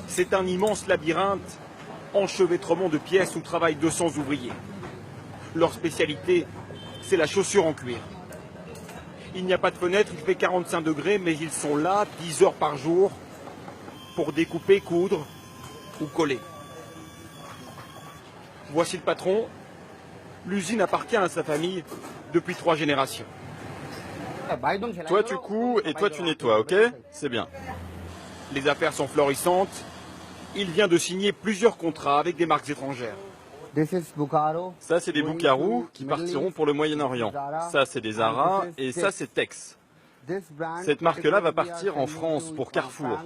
C'est un immense labyrinthe, enchevêtrement de pièces où travaillent 200 ouvriers. Leur spécialité, c'est la chaussure en cuir. Il n'y a pas de fenêtre, il fait 45 degrés, mais ils sont là 10 heures par jour pour découper, coudre ou coller. Voici le patron. L'usine appartient à sa famille depuis 3 générations. Toi tu couds et toi tu nettoies, ok? C'est bien. Les affaires sont florissantes. Il vient de signer plusieurs contrats avec des marques étrangères. Ça c'est des Boukarou qui partiront pour le Moyen-Orient. Ça c'est des Zara et ça c'est Tex. Cette marque-là va partir en France pour Carrefour.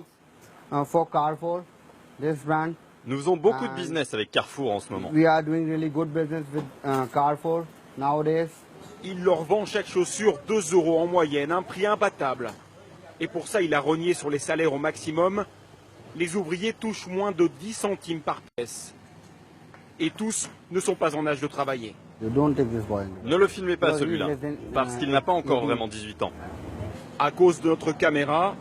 Nous faisons beaucoup de business avec Carrefour en ce moment. Il leur vend chaque chaussure 2 € en moyenne, un prix imbattable. Et pour ça, il a rogné sur les salaires au maximum. Les ouvriers touchent moins de 10 centimes par pièce. Et tous ne sont pas en âge de travailler. Ne le filmez pas celui-là, parce qu'il n'a pas encore vraiment 18 ans. À cause de notre caméra,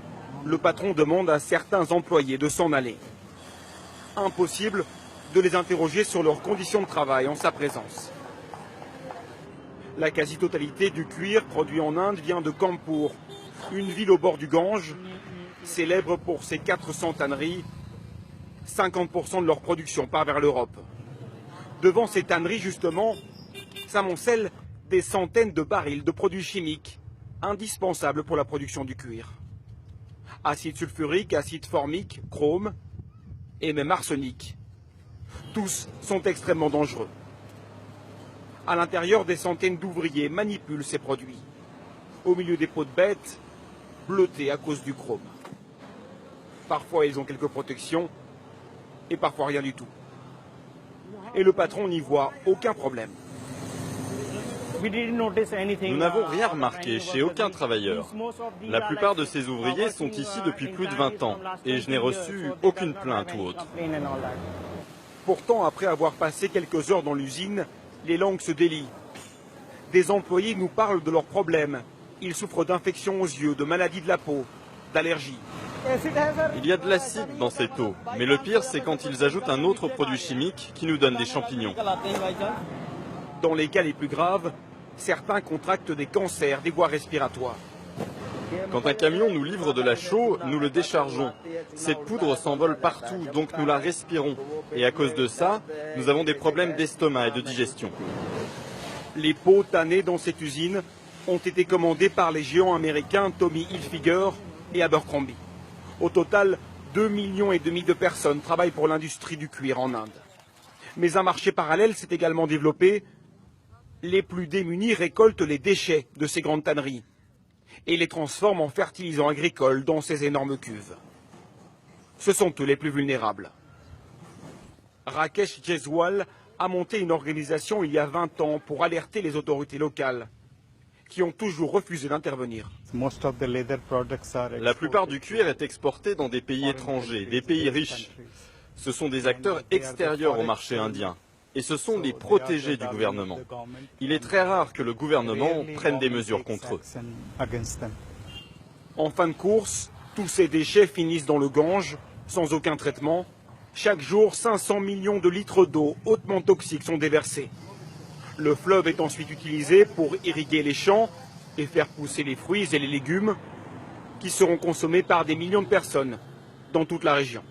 le patron demande à certains employés de s'en aller. Impossible de les interroger sur leurs conditions de travail en sa présence. La quasi-totalité du cuir produit en Inde vient de Kanpur, une ville au bord du Gange, célèbre pour ses 400 tanneries. 50% de leur production part vers l'Europe. Devant ces tanneries, justement, s'amoncellent des centaines de barils de produits chimiques, indispensables pour la production du cuir. Acide sulfurique, acide formique, chrome et même arsenic. Tous sont extrêmement dangereux. À l'intérieur, des centaines d'ouvriers manipulent ces produits. Au milieu des peaux de bêtes, bleutées à cause du chrome. Parfois, ils ont quelques protections et parfois rien du tout. Et le patron n'y voit aucun problème. Nous n'avons rien remarqué chez aucun travailleur. La plupart de ces ouvriers sont ici depuis plus de 20 ans et je n'ai reçu aucune plainte ou autre. Pourtant, après avoir passé quelques heures dans l'usine, les langues se délient. Des employés nous parlent de leurs problèmes. Ils souffrent d'infections aux yeux, de maladies de la peau, d'allergies. Il y a de l'acide dans cette eau, mais le pire c'est quand ils ajoutent un autre produit chimique qui nous donne des champignons. Dans les cas les plus graves, certains contractent des cancers des voies respiratoires. Quand un camion nous livre de la chaux, nous le déchargeons. Cette poudre s'envole partout, donc nous la respirons. Et à cause de ça, nous avons des problèmes d'estomac et de digestion. Les pots tannés dans cette usine ont été commandés par les géants américains Tommy Hilfiger et Abercrombie. Au total, 2,5 millions de personnes travaillent pour l'industrie du cuir en Inde. Mais un marché parallèle s'est également développé. Les plus démunis récoltent les déchets de ces grandes tanneries et les transforment en fertilisants agricoles dans ces énormes cuves. Ce sont eux les plus vulnérables. Rakesh Jaiswal a monté une organisation il y a 20 ans pour alerter les autorités locales qui ont toujours refusé d'intervenir. La plupart du cuir est exporté dans des pays étrangers, des pays riches. Ce sont des acteurs extérieurs au marché indien. Et ce sont les protégés du gouvernement. Il est très rare que le gouvernement prenne des mesures contre eux. En fin de course, tous ces déchets finissent dans le Gange, sans aucun traitement. Chaque jour, 500 millions de litres d'eau hautement toxiques sont déversés. Le fleuve est ensuite utilisé pour irriguer les champs et faire pousser les fruits et les légumes qui seront consommés par des millions de personnes dans toute la région.